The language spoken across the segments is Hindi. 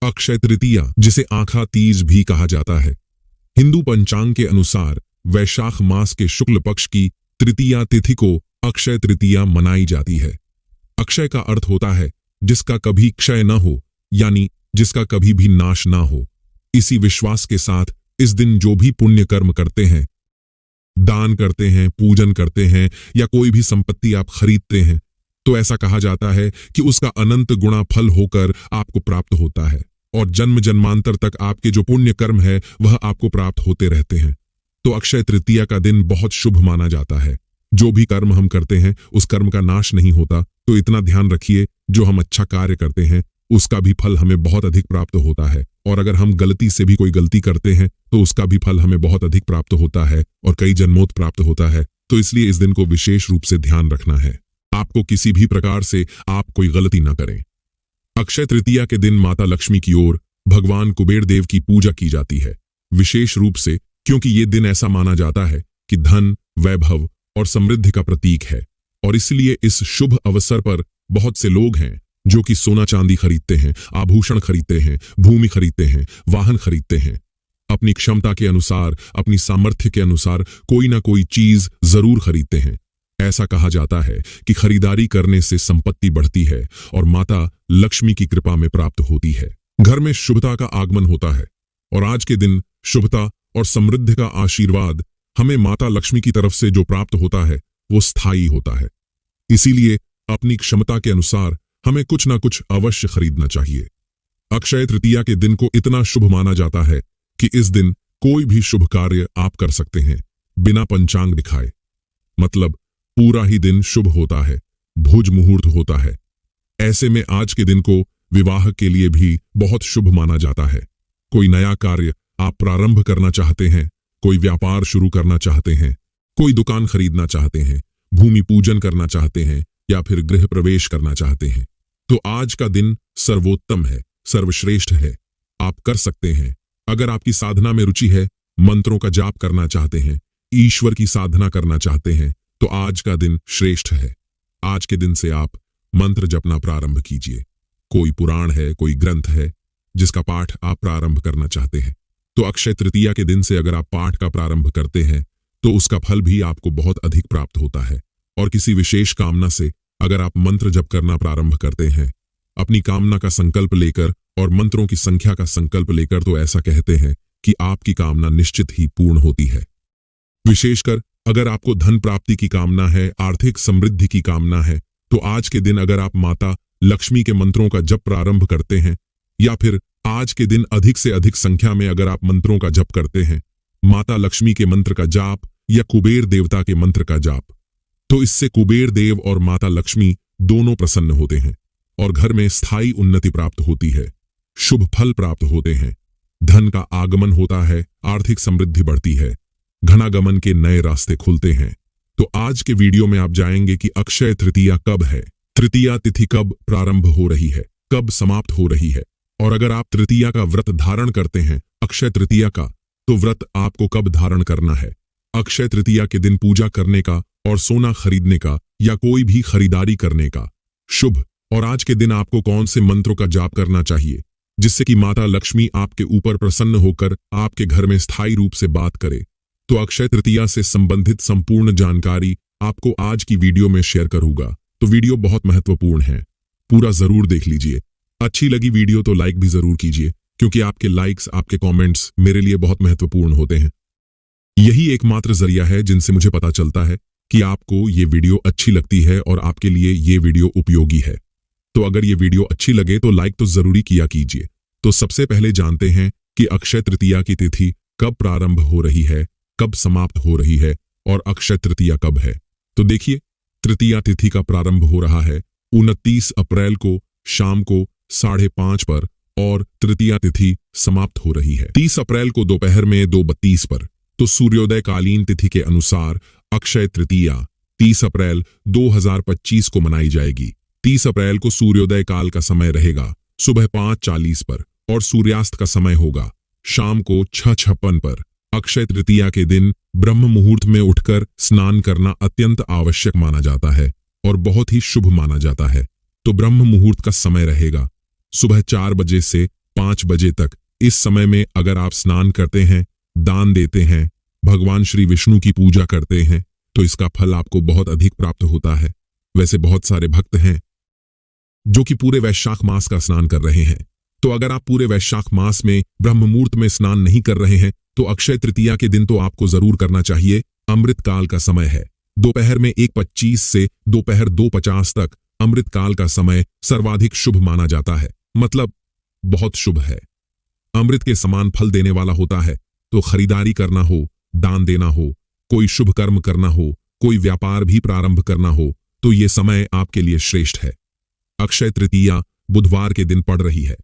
अक्षय तृतीया, जिसे आँखा तीज भी कहा जाता है, हिंदू पंचांग के अनुसार वैशाख मास के शुक्ल पक्ष की तृतीया तिथि को अक्षय तृतीया मनाई जाती है। अक्षय का अर्थ होता है जिसका कभी क्षय न हो, यानी जिसका कभी भी नाश ना हो। इसी विश्वास के साथ इस दिन जो भी पुण्य कर्म करते हैं, दान करते हैं, पूजन करते हैं या कोई भी संपत्ति आप खरीदते हैं, तो ऐसा कहा जाता है कि उसका अनंत गुणा फल होकर आपको प्राप्त होता है और जन्म जन्मांतर तक आपके जो पुण्य कर्म है वह आपको प्राप्त होते रहते हैं। तो अक्षय तृतीया का दिन बहुत शुभ माना जाता है। जो भी कर्म हम करते हैं उस कर्म का नाश नहीं होता, तो इतना ध्यान रखिए, जो हम अच्छा कार्य करते हैं उसका भी फल हमें बहुत अधिक प्राप्त होता है, और अगर हम गलती से भी कोई गलती करते हैं तो उसका भी फल हमें बहुत अधिक प्राप्त होता है और कई जन्मों प्राप्त होता है। तो इसलिए इस दिन को विशेष रूप से ध्यान रखना है, आपको किसी भी प्रकार से आप कोई गलती ना करें। अक्षय तृतीया के दिन माता लक्ष्मी की ओर भगवान कुबेर देव की पूजा की जाती है, विशेष रूप से क्योंकि ये दिन ऐसा माना जाता है कि धन, वैभव और समृद्धि का प्रतीक है, और इसलिए इस शुभ अवसर पर बहुत से लोग हैं जो कि सोना चांदी खरीदते हैं, आभूषण खरीदते हैं, भूमि खरीदते हैं, वाहन खरीदते हैं। अपनी क्षमता के अनुसार, अपनी सामर्थ्य के अनुसार कोई ना कोई चीज जरूर खरीदते हैं। ऐसा कहा जाता है कि खरीदारी करने से संपत्ति बढ़ती है और माता लक्ष्मी की कृपा में प्राप्त होती है। घर में शुभता का आगमन होता है, और आज के दिन शुभता और समृद्धि का आशीर्वाद हमें माता लक्ष्मी की तरफ से जो प्राप्त होता है वो स्थायी होता है। इसीलिए अपनी क्षमता के अनुसार हमें कुछ ना कुछ अवश्य खरीदना चाहिए। अक्षय तृतीया के दिन को इतना शुभ माना जाता है कि इस दिन कोई भी शुभ कार्य आप कर सकते हैं बिना पंचांग दिखाए, मतलब पूरा ही दिन शुभ होता है, भुज मुहूर्त होता है। ऐसे में आज के दिन को विवाह के लिए भी बहुत शुभ माना जाता है। कोई नया कार्य आप प्रारंभ करना चाहते हैं, कोई व्यापार शुरू करना चाहते हैं, कोई दुकान खरीदना चाहते हैं, भूमि पूजन करना चाहते हैं या फिर गृह प्रवेश करना चाहते हैं, तो आज का दिन सर्वोत्तम है, सर्वश्रेष्ठ है, आप कर सकते हैं। अगर आपकी साधना में रुचि है, मंत्रों का जाप करना चाहते हैं, ईश्वर की साधना करना चाहते हैं, तो आज का दिन श्रेष्ठ है। आज के दिन से आप मंत्र जपना प्रारंभ कीजिए। कोई पुराण है, कोई ग्रंथ है जिसका पाठ आप प्रारंभ करना चाहते हैं, तो अक्षय तृतीया के दिन से अगर आप पाठ का प्रारंभ करते हैं तो उसका फल भी आपको बहुत अधिक प्राप्त होता है। और किसी विशेष कामना से अगर आप मंत्र जप करना प्रारंभ करते हैं, अपनी कामना का संकल्प लेकर और मंत्रों की संख्या का संकल्प लेकर, तो ऐसा कहते हैं कि आपकी कामना निश्चित ही पूर्ण होती है। विशेषकर अगर आपको धन प्राप्ति की कामना है, आर्थिक समृद्धि की कामना है, तो आज के दिन अगर आप माता लक्ष्मी के मंत्रों का जप प्रारंभ करते हैं, या फिर आज के दिन अधिक से अधिक संख्या में अगर आप मंत्रों का जप करते हैं, माता लक्ष्मी के मंत्र का जाप या कुबेर देवता के मंत्र का जाप, तो इससे कुबेर देव और माता लक्ष्मी दोनों प्रसन्न होते हैं और घर में स्थायी उन्नति प्राप्त होती है, शुभ फल प्राप्त होते हैं, धन का आगमन होता है, आर्थिक समृद्धि बढ़ती है, घनागमन के नए रास्ते खुलते हैं। तो आज के वीडियो में आप जानेंगे कि अक्षय तृतीया कब है, तृतीया तिथि कब प्रारंभ हो रही है, कब समाप्त हो रही है, और अगर आप तृतीया का व्रत धारण करते हैं अक्षय तृतीया का, तो व्रत आपको कब धारण करना है। अक्षय तृतीया के दिन पूजा करने का और सोना खरीदने का या कोई भी खरीदारी करने का शुभ, और आज के दिन आपको कौन से मंत्रों का जाप करना चाहिए जिससे कि माता लक्ष्मी आपके ऊपर प्रसन्न होकर आपके घर में स्थायी रूप से बात करे। तो अक्षय तृतीया से संबंधित संपूर्ण जानकारी आपको आज की वीडियो में शेयर करूंगा, तो वीडियो बहुत महत्वपूर्ण है, पूरा जरूर देख लीजिए। अच्छी लगी वीडियो तो लाइक भी जरूर कीजिए, क्योंकि आपके लाइक्स, आपके कमेंट्स मेरे लिए बहुत महत्वपूर्ण होते हैं। यही एकमात्र जरिया है जिनसे मुझे पता चलता है कि आपको ये वीडियो अच्छी लगती है और आपके लिए ये वीडियो उपयोगी है। तो अगर ये वीडियो अच्छी लगे तो लाइक तो जरूरी किया कीजिए। तो सबसे पहले जानते हैं कि अक्षय तृतीया की तिथि कब प्रारंभ हो रही है, कब समाप्त हो रही है और अक्षय तृतीया कब है। तो देखिए, तृतीया तिथि का प्रारंभ हो रहा है 29 अप्रैल को शाम को 5:30 पर और तृतीया तिथि समाप्त हो रही है 30 अप्रैल को दोपहर में 2:32 पर। तो सूर्योदय कालीन तिथि के अनुसार अक्षय तृतीया 30 अप्रैल 2025 को मनाई जाएगी। 30 अप्रैल को सूर्योदय काल का समय रहेगा सुबह 5:40 पर और सूर्यास्त का समय होगा शाम को 6:56 पर। अक्षय तृतीया के दिन ब्रह्म मुहूर्त में उठकर स्नान करना अत्यंत आवश्यक माना जाता है और बहुत ही शुभ माना जाता है। तो ब्रह्म मुहूर्त का समय रहेगा सुबह 4 बजे से 5 बजे तक। इस समय में अगर आप स्नान करते हैं, दान देते हैं, भगवान श्री विष्णु की पूजा करते हैं, तो इसका फल आपको बहुत अधिक प्राप्त होता है। वैसे बहुत सारे भक्त हैं जो कि पूरे वैशाख मास का स्नान कर रहे हैं, तो अगर आप पूरे वैशाख मास में ब्रह्म मुहूर्त में स्नान नहीं कर रहे हैं तो अक्षय तृतीया के दिन तो आपको जरूर करना चाहिए। अमृत काल का समय है, दोपहर में 1:25 से दोपहर 2:50 तक अमृत काल का समय सर्वाधिक शुभ माना जाता है, मतलब बहुत शुभ है, अमृत के समान फल देने वाला होता है। तो खरीदारी करना हो, दान देना हो, कोई शुभ कर्म करना हो, कोई व्यापार भी प्रारंभ करना हो, तो ये समय आपके लिए श्रेष्ठ है। अक्षय तृतीया बुधवार के दिन पड़ रही है,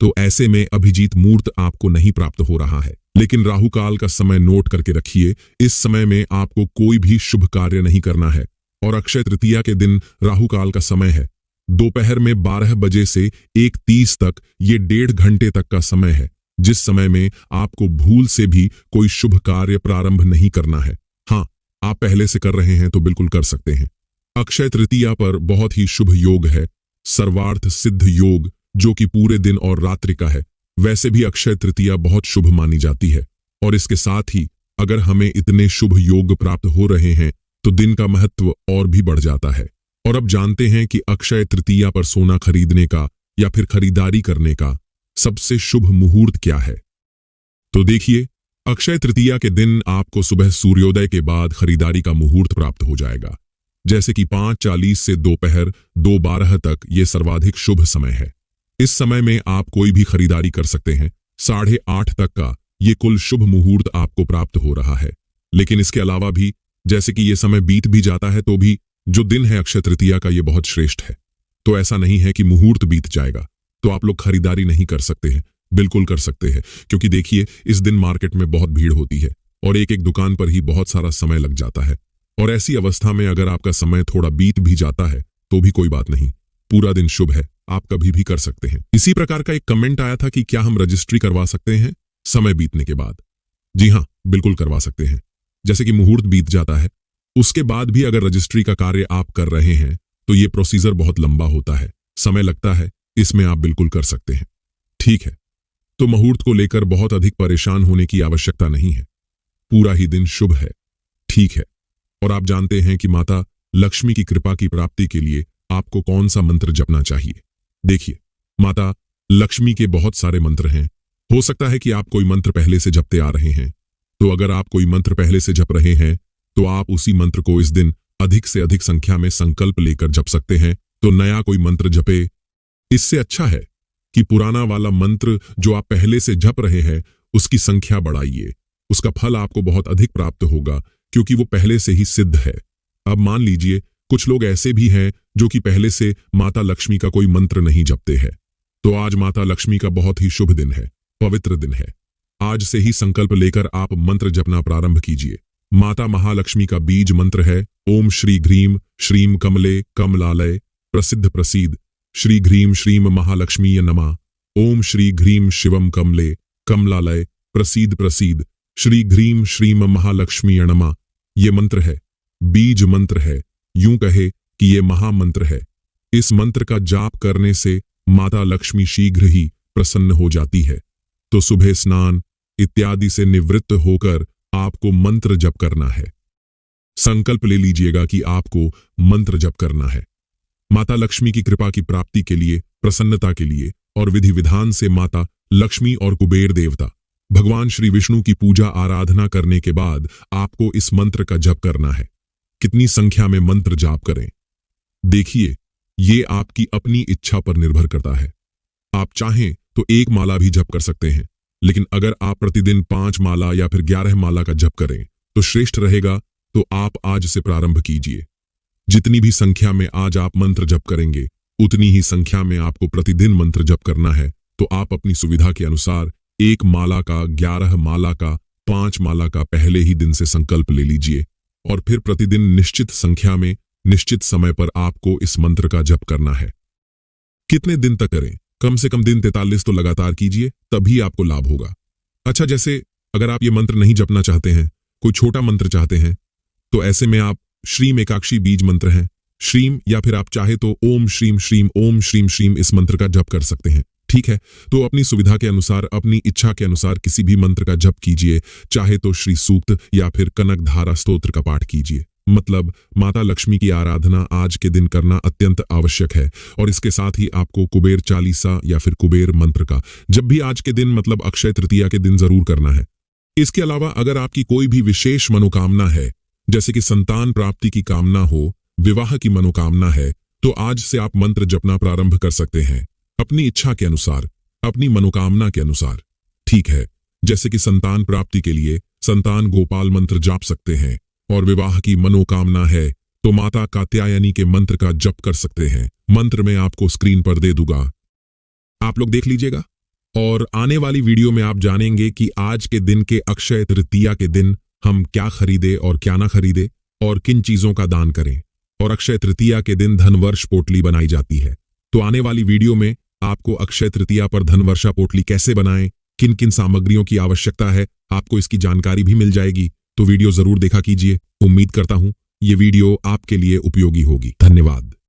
तो ऐसे में अभिजीत मुहूर्त आपको नहीं प्राप्त हो रहा है। लेकिन राहु काल का समय नोट करके रखिए, इस समय में आपको कोई भी शुभ कार्य नहीं करना है। और अक्षय तृतीया के दिन राहु काल का समय है, दोपहर में 12 बजे से 1:30 तक, ये 1.5 घंटे तक का समय है, जिस समय में आपको भूल से भी कोई शुभ कार्य प्रारंभ नहीं करना है। हाँ, आप पहले से कर रहे हैं तो बिल्कुल कर सकते हैं। अक्षय तृतीया पर बहुत ही शुभ योग है, सर्वार्थ सिद्ध योग, जो कि पूरे दिन और रात्रि का है। वैसे भी अक्षय तृतीया बहुत शुभ मानी जाती है, और इसके साथ ही अगर हमें इतने शुभ योग प्राप्त हो रहे हैं तो दिन का महत्व और भी बढ़ जाता है। और अब जानते हैं कि अक्षय तृतीया पर सोना खरीदने का या फिर खरीदारी करने का सबसे शुभ मुहूर्त क्या है। तो देखिए, अक्षय तृतीया के दिन आपको सुबह सूर्योदय के बाद खरीदारी का मुहूर्त प्राप्त हो जाएगा, जैसे कि 5:40 से दोपहर 2:12 तक ये सर्वाधिक शुभ समय है। इस समय में आप कोई भी खरीदारी कर सकते हैं। 8:30 तक का ये कुल शुभ मुहूर्त आपको प्राप्त हो रहा है। लेकिन इसके अलावा भी, जैसे कि ये समय बीत भी जाता है तो भी जो दिन है अक्षय तृतीया का, ये बहुत श्रेष्ठ है। तो ऐसा नहीं है कि मुहूर्त बीत जाएगा तो आप लोग खरीदारी नहीं कर सकते हैं, बिल्कुल कर सकते हैं। क्योंकि देखिए, इस दिन मार्केट में बहुत भीड़ होती है और एक एक दुकान पर ही बहुत सारा समय लग जाता है। और ऐसी अवस्था में अगर आपका समय थोड़ा बीत भी जाता है तो भी कोई बात नहीं, पूरा दिन शुभ है, आप कभी भी कर सकते हैं। इसी प्रकार का एक कमेंट आया था कि क्या हम रजिस्ट्री करवा सकते हैं समय बीतने के बाद। जी हाँ, बिल्कुल करवा सकते हैं। जैसे कि मुहूर्त बीत जाता है, उसके बाद भी अगर रजिस्ट्री का कार्य आप कर रहे हैं तो ये प्रोसीजर बहुत लंबा होता है, समय लगता है, इसमें आप बिल्कुल कर सकते हैं। ठीक है, तो मुहूर्त को लेकर बहुत अधिक परेशान होने की आवश्यकता नहीं है, पूरा ही दिन शुभ है। ठीक है, और आप जानते हैं कि माता लक्ष्मी की कृपा की प्राप्ति के लिए आपको कौन सा मंत्र जपना चाहिए। देखिए, माता लक्ष्मी के बहुत सारे मंत्र हैं। हो सकता है कि आप कोई मंत्र पहले से जपते आ रहे हैं, तो अगर आप कोई मंत्र पहले से जप रहे हैं तो आप उसी मंत्र को इस दिन अधिक से अधिक संख्या में संकल्प लेकर जप सकते हैं। तो नया कोई मंत्र जपे, इससे अच्छा है कि पुराना वाला मंत्र जो आप पहले से जप रहे हैं उसकी संख्या बढ़ाइए, उसका फल आपको बहुत अधिक प्राप्त होगा, क्योंकि वो पहले से ही सिद्ध है। अब मान लीजिए कुछ लोग ऐसे भी हैं जो कि पहले से माता लक्ष्मी का कोई मंत्र नहीं जपते हैं, तो आज माता लक्ष्मी का बहुत ही शुभ दिन है, पवित्र दिन है। आज से ही संकल्प लेकर आप मंत्र जपना प्रारंभ कीजिए। माता महालक्ष्मी का बीज मंत्र है ओम श्री घ्रीम श्रीम कमले कमलालय प्रसिद्ध प्रसीद श्री घ्रीम श्रीम महालक्ष्मीय नमः। ओम श्री घ्रीम शिवम कमले कमलालय प्रसीद प्रसीद श्री घ्रीम श्रीम महालक्ष्मीय नमः। ये मंत्र है, बीज मंत्र है, यूं कहे कि ये महामंत्र है। इस मंत्र का जाप करने से माता लक्ष्मी शीघ्र ही प्रसन्न हो जाती है। तो सुबह स्नान इत्यादि से निवृत्त होकर आपको मंत्र जप करना है। संकल्प ले लीजिएगा कि आपको मंत्र जप करना है। माता लक्ष्मी की कृपा की प्राप्ति के लिए, प्रसन्नता के लिए और विधि विधान से माता लक्ष्मी और कुबेर देवता भगवान श्री विष्णु की पूजा आराधना करने के बाद आपको इस मंत्र का जप करना है। कितनी संख्या में मंत्र जाप करें, देखिए, ये आपकी अपनी इच्छा पर निर्भर करता है। आप चाहें तो 1 माला भी जप कर सकते हैं, लेकिन अगर आप प्रतिदिन 5 माला या फिर 11 माला का जप करें तो श्रेष्ठ रहेगा। तो आप आज से प्रारंभ कीजिए। जितनी भी संख्या में आज आप मंत्र जप करेंगे, उतनी ही संख्या में आपको प्रतिदिन मंत्र जप करना है। तो आप अपनी सुविधा के अनुसार 1 माला का, 11 माला का, 5 माला का पहले ही दिन से संकल्प ले लीजिए और फिर प्रतिदिन निश्चित संख्या में, निश्चित समय पर आपको इस मंत्र का जप करना है। कितने दिन तक करें? कम से कम दिन 43 तो लगातार कीजिए, तभी आपको लाभ होगा। अच्छा, जैसे अगर आप ये मंत्र नहीं जपना चाहते हैं, कोई छोटा मंत्र चाहते हैं, तो ऐसे में आप श्रीम एकाक्षी बीज मंत्र है, श्रीम, या फिर आप चाहे तो ओम श्रीम श्रीम ओम श्रीम श्रीम इस मंत्र का जप कर सकते हैं। ठीक है, तो अपनी सुविधा के अनुसार, अपनी इच्छा के अनुसार किसी भी मंत्र का जप कीजिए, चाहे तो श्री सूक्त या फिर कनक धारा स्तोत्र का पाठ कीजिए। मतलब माता लक्ष्मी की आराधना आज के दिन करना अत्यंत आवश्यक है। और इसके साथ ही आपको कुबेर चालीसा या फिर कुबेर मंत्र का जब भी आज के दिन मतलब अक्षय तृतीया के दिन जरूर करना है। इसके अलावा अगर आपकी कोई भी विशेष मनोकामना है, जैसे कि संतान प्राप्ति की कामना हो, विवाह की मनोकामना है, तो आज से आप मंत्र जपना प्रारंभ कर सकते हैं अपनी इच्छा के अनुसार, अपनी मनोकामना के अनुसार। ठीक है, जैसे कि संतान प्राप्ति के लिए संतान गोपाल मंत्र जाप सकते हैं, और विवाह की मनोकामना है तो माता कात्यायनी के मंत्र का जप कर सकते हैं। मंत्र मैं आपको स्क्रीन पर दे दूंगा, आप लोग देख लीजिएगा। और आने वाली वीडियो में आप जानेंगे कि आज के दिन के अक्षय तृतीया के दिन हम क्या खरीदे और क्या ना खरीदे, और किन चीजों का दान करें। और अक्षय तृतीया के दिन धनवर्ष पोटली बनाई जाती है। तो आने वाली वीडियो में आपको अक्षय तृतीया पर धनवर्षा पोटली कैसे बनाएं, किन किन सामग्रियों की आवश्यकता है, आपको इसकी जानकारी भी मिल जाएगी। तो वीडियो जरूर देखा कीजिए। उम्मीद करता हूं ये वीडियो आपके लिए उपयोगी होगी। धन्यवाद।